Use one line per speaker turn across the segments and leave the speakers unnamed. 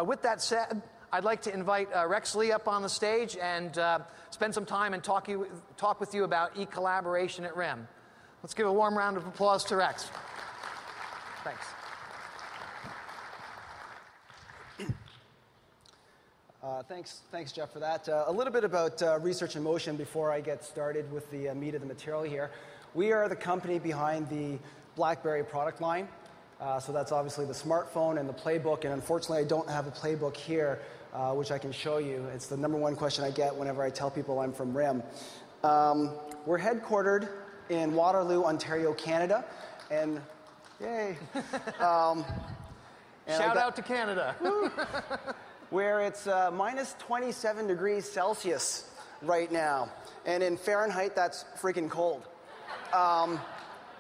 With that said, I'd like to invite Rex Lee up on the stage and spend some time and talk with you about e-collaboration at RIM. Let's give a warm round of applause to Rex. Thanks.
Thanks, Jeff, for that. A little bit about Research in Motion before I get started with the meat of the material here. We are the company behind the BlackBerry product line. So that's obviously the smartphone and the playbook, and unfortunately I don't have a playbook here, which I can show you. It's the number one question I get whenever I tell people I'm from RIM. We're headquartered in Waterloo, Ontario, Canada, and yay!
Shout out to Canada.
Where it's minus 27 degrees Celsius right now, and in Fahrenheit that's freaking cold.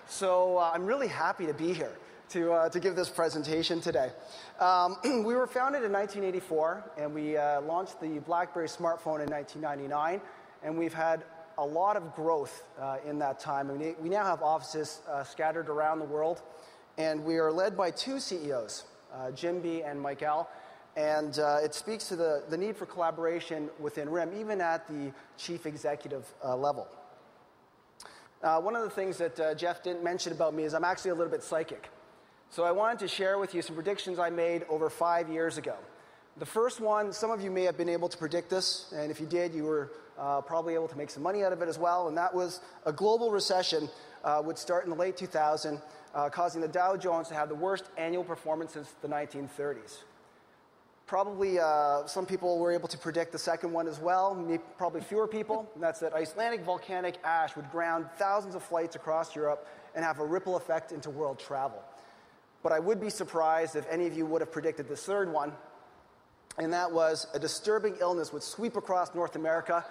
So I'm really happy to be here to give this presentation today. We were founded in 1984, and we launched the BlackBerry smartphone in 1999, and we've had a lot of growth in that time. We now have offices scattered around the world, and we are led by two CEOs, Jim B. and Mike L., and it speaks to the need for collaboration within RIM, even at the chief executive level. One of the things that Jeff didn't mention about me is I'm actually a little bit psychic. So I wanted to share with you some predictions I made over 5 years ago. The first one, some of you may have been able to predict this, and if you did, you were probably able to make some money out of it as well, and that was a global recession would start in the late 2000s, causing the Dow Jones to have the worst annual performance since the 1930s. Probably some people were able to predict the second one as well, probably fewer people, and that's that Icelandic volcanic ash would ground thousands of flights across Europe and have a ripple effect into world travel. But I would be surprised if any of you would have predicted this third one, and that was a disturbing illness would sweep across North America,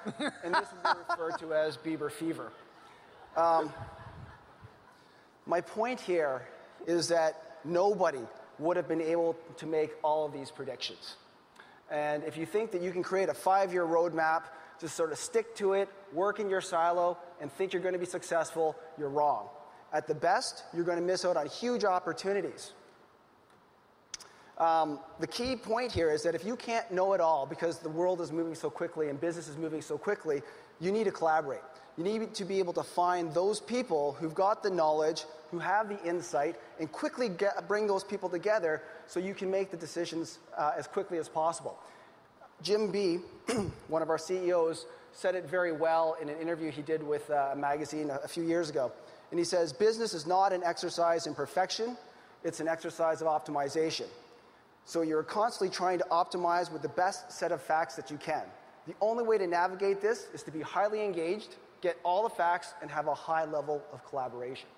and this would be referred to as Bieber fever. My point here is that nobody would have been able to make all of these predictions. And if you think that you can create a 5-year roadmap, just sort of stick to it, work in your silo, and think you're going to be successful, you're wrong. At the best, you're going to miss out on huge opportunities. The key point here is that if you can't know it all because the world is moving so quickly and business is moving so quickly, you need to collaborate. You need to be able to find those people who've got the knowledge, who have the insight, and quickly bring those people together so you can make the decisions as quickly as possible. Jim B., one of our CEOs, said it very well in an interview he did with a magazine a few years ago. And he says, business is not an exercise in perfection, it's an exercise of optimization. So you're constantly trying to optimize with the best set of facts that you can. The only way to navigate this is to be highly engaged, get all the facts, and have a high level of collaboration.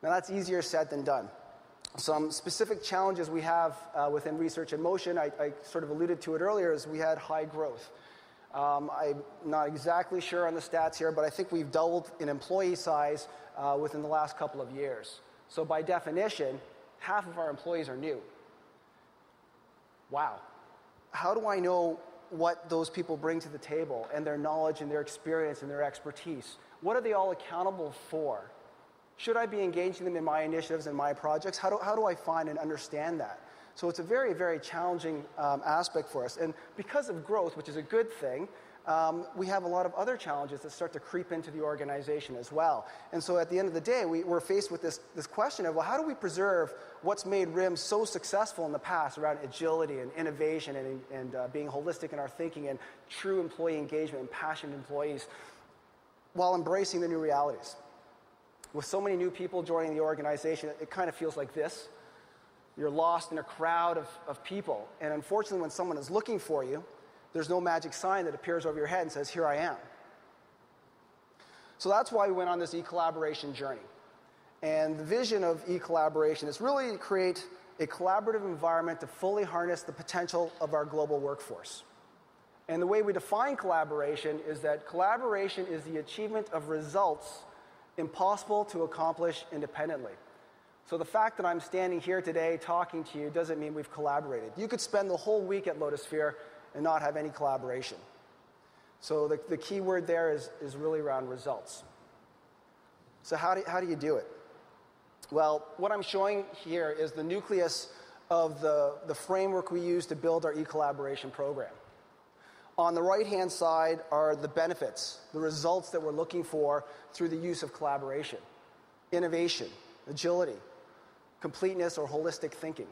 Now that's easier said than done. Some specific challenges we have within Research in Motion, I sort of alluded to it earlier, is we had high growth. I'm not exactly sure on the stats here, but I think we've doubled in employee size within the last couple of years. So by definition, half of our employees are new. Wow. How do I know what those people bring to the table and their knowledge and their experience and their expertise? What are they all accountable for? Should I be engaging them in my initiatives and my projects? How do I find and understand that? So it's a very, very challenging aspect for us. And because of growth, which is a good thing, we have a lot of other challenges that start to creep into the organization as well. And so at the end of the day, we're faced with this question of, well, how do we preserve what's made RIM so successful in the past around agility and innovation and being holistic in our thinking and true employee engagement and passionate employees while embracing the new realities? With so many new people joining the organization, it kind of feels like this. You're lost in a crowd of people. And unfortunately, when someone is looking for you, there's no magic sign that appears over your head and says, here I am. So that's why we went on this e-collaboration journey. And the vision of e-collaboration is really to create a collaborative environment to fully harness the potential of our global workforce. And the way we define collaboration is that collaboration is the achievement of results impossible to accomplish independently. So the fact that I'm standing here today talking to you doesn't mean we've collaborated. You could spend the whole week at Lotusphere and not have any collaboration. So the key word there is really around results. So how do you do it? Well, what I'm showing here is the nucleus of the framework we use to build our e-collaboration program. On the right-hand side are the benefits, the results that we're looking for through the use of collaboration: innovation, agility, completeness or holistic thinking,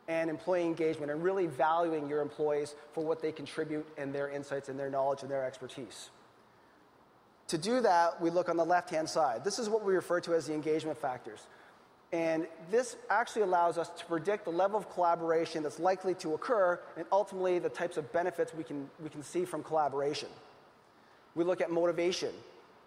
and employee engagement, and really valuing your employees for what they contribute and their insights and their knowledge and their expertise. To do that, we look on the left-hand side. This is what we refer to as the engagement factors. And this actually allows us to predict the level of collaboration that's likely to occur and ultimately the types of benefits we can see from collaboration. We look at motivation.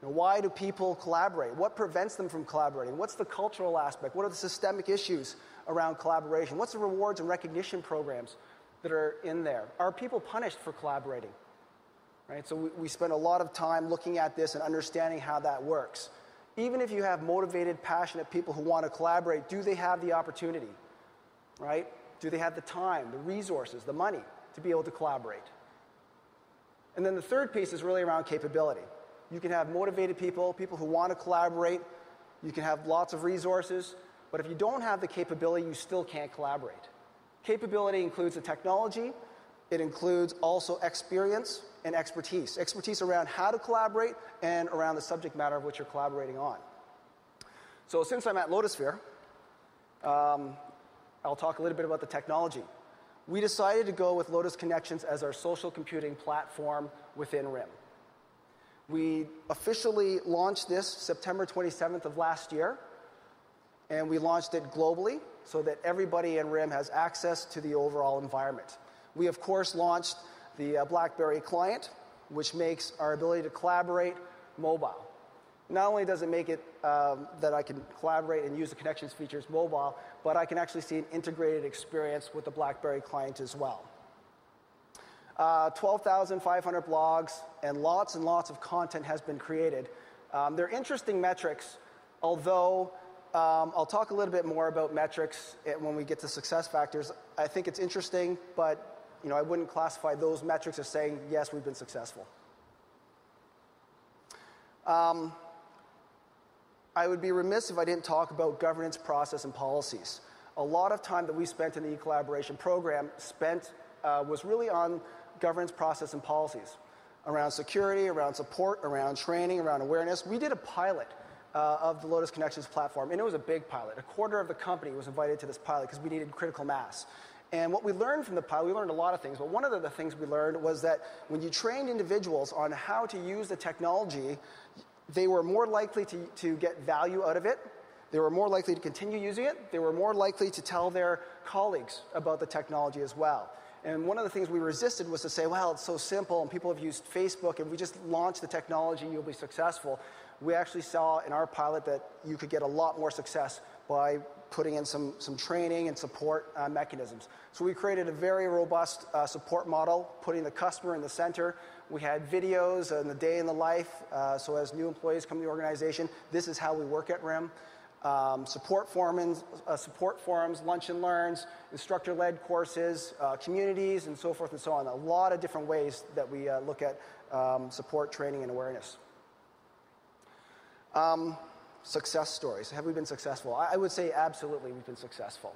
Why do people collaborate? What prevents them from collaborating? What's the cultural aspect? What are the systemic issues around collaboration? What's the rewards and recognition programs that are in there? Are people punished for collaborating? Right? So we spend a lot of time looking at this and understanding how that works. Even if you have motivated, passionate people who want to collaborate, do they have the opportunity? Right? Do they have the time, the resources, the money to be able to collaborate? And then the third piece is really around capability. You can have motivated people, people who want to collaborate. You can have lots of resources. But if you don't have the capability, you still can't collaborate. Capability includes the technology. It includes also experience and expertise. Expertise around how to collaborate and around the subject matter of which you're collaborating on. So since I'm at Lotusphere, I'll talk a little bit about the technology. We decided to go with Lotus Connections as our social computing platform within RIM. We officially launched this September 27th of last year, and we launched it globally so that everybody in RIM has access to the overall environment. We, of course, launched the BlackBerry client, which makes our ability to collaborate mobile. Not only does it make it that I can collaborate and use the connections features mobile, but I can actually see an integrated experience with the BlackBerry client as well. 12,500 blogs and lots of content has been created. They're interesting metrics, although I'll talk a little bit more about metrics when we get to success factors. I think it's interesting, but I wouldn't classify those metrics as saying, yes, we've been successful. I would be remiss if I didn't talk about governance, process, and policies. A lot of time that we spent in the e-collaboration program was really on governance, process, and policies around security, around support, around training, around awareness. We did a pilot of the Lotus Connections platform, and it was a big pilot. A quarter of the company was invited to this pilot because we needed critical mass. And what we learned from the pilot, we learned a lot of things, but one of the things we learned was that when you trained individuals on how to use the technology, they were more likely to get value out of it. They were more likely to continue using it. They were more likely to tell their colleagues about the technology as well. And one of the things we resisted was to say, well, it's so simple, and people have used Facebook, and we just launch the technology, you'll be successful. We actually saw in our pilot that you could get a lot more success by putting in some training and support mechanisms. So we created a very robust support model, putting the customer in the center. We had videos and the day in the life, so as new employees come to the organization, this is how we work at RIM. Support forums, lunch and learns, instructor-led courses, communities, and so forth and so on. A lot of different ways that we look at support, training, and awareness. Success stories. Have we been successful? I would say absolutely we've been successful.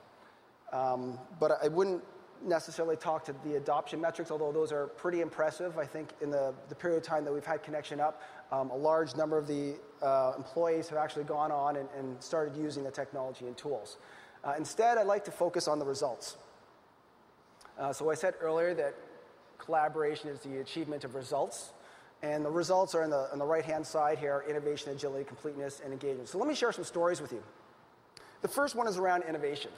But I wouldn't necessarily talk to the adoption metrics, although those are pretty impressive. I think in the period of time that we've had Connection Up, a large number of the employees have actually gone on and started using the technology and tools. Instead, I'd like to focus on the results. So I said earlier that collaboration is the achievement of results. And the results are on the right-hand side here: innovation, agility, completeness, and engagement. So let me share some stories with you. The first one is around innovation.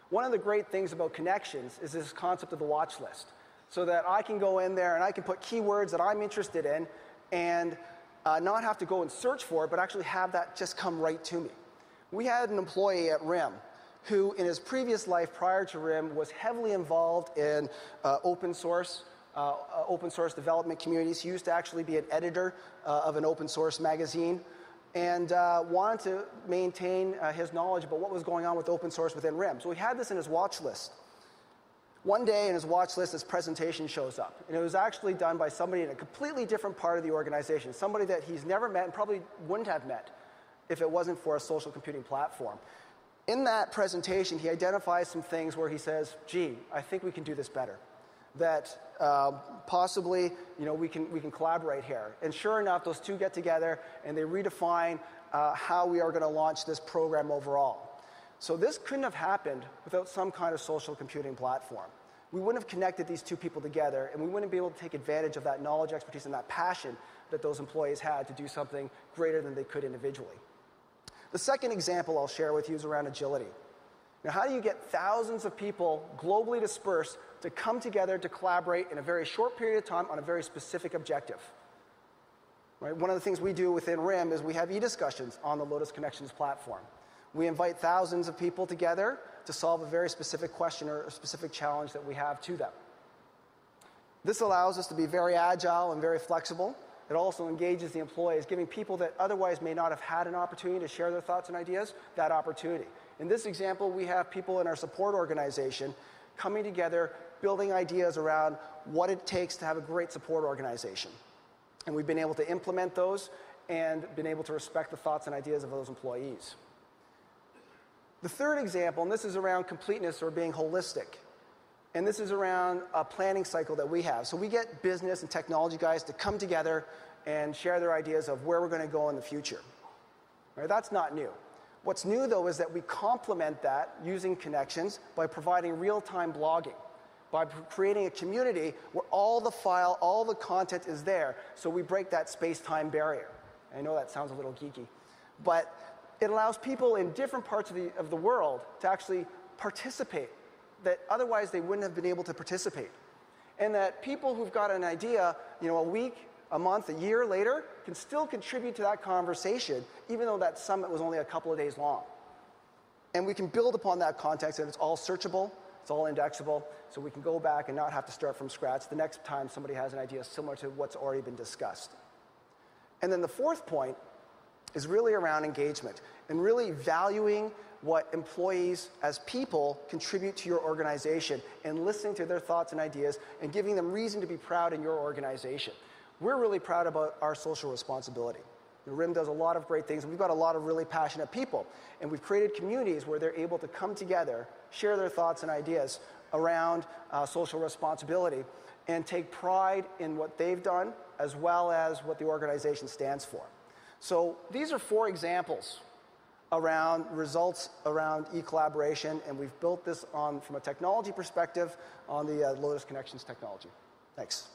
One of the great things about Connections is this concept of the watch list, so that I can go in there and I can put keywords that I'm interested in and not have to go and search for it, but actually have that just come right to me. We had an employee at RIM who, in his previous life prior to RIM, was heavily involved in open source development communities. He used to actually be an editor of an open source magazine and wanted to maintain his knowledge about what was going on with open source within RIM. So he had this in his watch list. One day in his watch list, this presentation shows up. And it was actually done by somebody in a completely different part of the organization, somebody that he's never met and probably wouldn't have met if it wasn't for a social computing platform. In that presentation, he identifies some things where he says, gee, I think we can do this better. That possibly, we can collaborate here. And sure enough, those two get together and they redefine how we are going to launch this program overall. So this couldn't have happened without some kind of social computing platform. We wouldn't have connected these two people together, and we wouldn't be able to take advantage of that knowledge, expertise, and that passion that those employees had to do something greater than they could individually. The second example I'll share with you is around agility. Now, how do you get thousands of people globally dispersed to come together to collaborate in a very short period of time on a very specific objective? Right? One of the things we do within RIM is we have e-discussions on the Lotus Connections platform. We invite thousands of people together to solve a very specific question or a specific challenge that we have to them. This allows us to be very agile and very flexible. It also engages the employees, giving people that otherwise may not have had an opportunity to share their thoughts and ideas, that opportunity. In this example, we have people in our support organization coming together, building ideas around what it takes to have a great support organization. And we've been able to implement those and been able to respect the thoughts and ideas of those employees. The third example, and this is around completeness or being holistic, and this is around a planning cycle that we have. So we get business and technology guys to come together and share their ideas of where we're going to go in the future. Right? That's not new. What's new, though, is that we complement that using connections by providing real-time blogging, by creating a community where all the file, all the content is there, so we break that space-time barrier. I know that sounds a little geeky, but it allows people in different parts of the world to actually participate that otherwise they wouldn't have been able to participate. And that people who've got an idea, a week, a month, a year later, can still contribute to that conversation, even though that summit was only a couple of days long. And we can build upon that context, and it's all searchable, it's all indexable, so we can go back and not have to start from scratch the next time somebody has an idea similar to what's already been discussed. And then the fourth point is really around engagement and really valuing what employees as people contribute to your organization and listening to their thoughts and ideas and giving them reason to be proud in your organization. We're really proud about our social responsibility. The RIM does a lot of great things, and we've got a lot of really passionate people. And we've created communities where they're able to come together, share their thoughts and ideas around social responsibility, and take pride in what they've done as well as what the organization stands for. So these are 4 examples around results around e-collaboration, and we've built this from a technology perspective on the Lotus Connections technology. Thanks.